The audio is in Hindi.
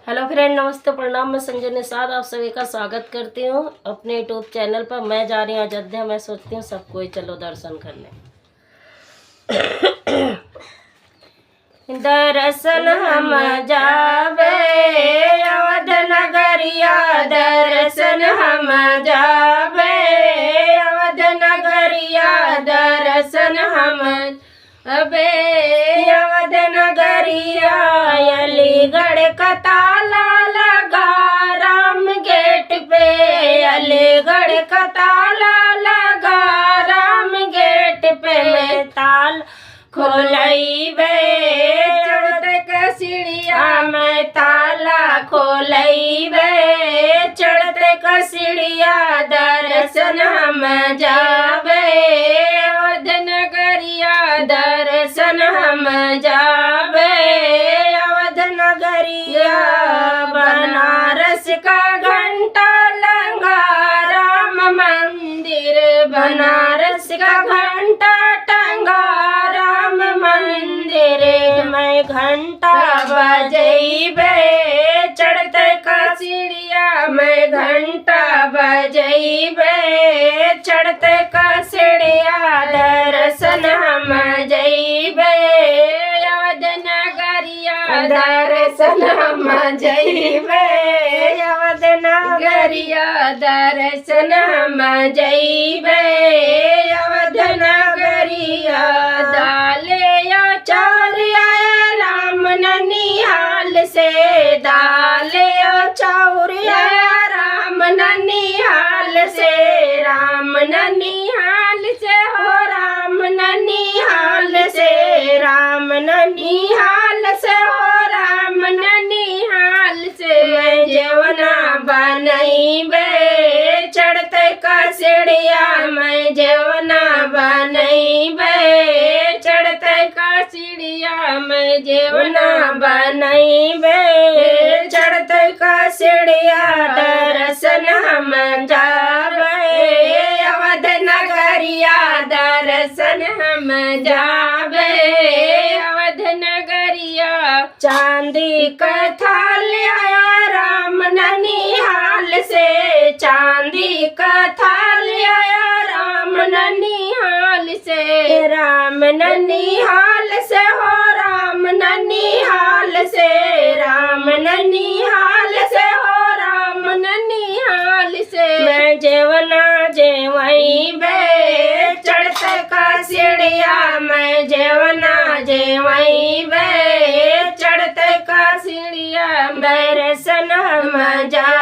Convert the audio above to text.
हेलो फ्रेंड, नमस्ते, प्रणाम। मैं संजय निषाद आप सभी का स्वागत करती हूँ अपने यूट्यूब चैनल पर। मैं जा रही हूँ अयोध्या। मैं सोचती हूँ सब कोई चलो दर्शन करने। दर्शन हम जावे अवध नगरिया, दर्शन हम जावे अवध नगरिया, दर्शन हम अबे अवध नगरिया। अलीगढ़ का ताला लगा राम गेट पे, अलीगढ़ का ताला लगा राम गेट पे। मैं ताल खोलई बे चढ़ते का सीढ़िया, मैं ताला खोलई बे चढ़ते का सीढ़िया। दर्शन हम जावे अवध नगरिया, दर्शन हम जावे अवध नगरिया। बनारस का घंटा लगा राम मंदिर, बनारस का घंटा टंगा राम मंदिर। मैं घंटा बजैबे चढ़ते का सीढ़िया, मैं घंटा बजैबे चढ़ते का सीढ़िया। दर्शन हम जैबे अवध नगरिया, दर्शन हम जैबे अवध नगरिया, दर्शन हम जैबे अवध नगरिया। दाले चार आया राम ननिहाल से, दाले चाउर आया राम ननिहाल से, राम ननिहाल से हो राम ननिहाल से, राम ननिहाल से हो राम ननिहाल से। मैं जेवना बनैबे चढ़ते का सीढ़िया, मैं जेवना बनैबे चढ़ते का सीढ़िया, मैं जेवना बनैबे चढ़ते का सीढ़िया। दर्शन हम जावे अवध नगरिया, दर्शन हम जावे अवध नगरिया। चांदी का थाल आया राम ननिहाल से, चांदी का थाल आया राम ननिहाल से, राम ननिहाल से हो राम ननिहाल से, राम ननिहाल से हो राम ननिहाल से। मैं जेवना जेवैबे चढ़ते का सीढ़िया, मैं जेवना जेवैबे चढ़ते का सीढ़िया। दर्शन हम जा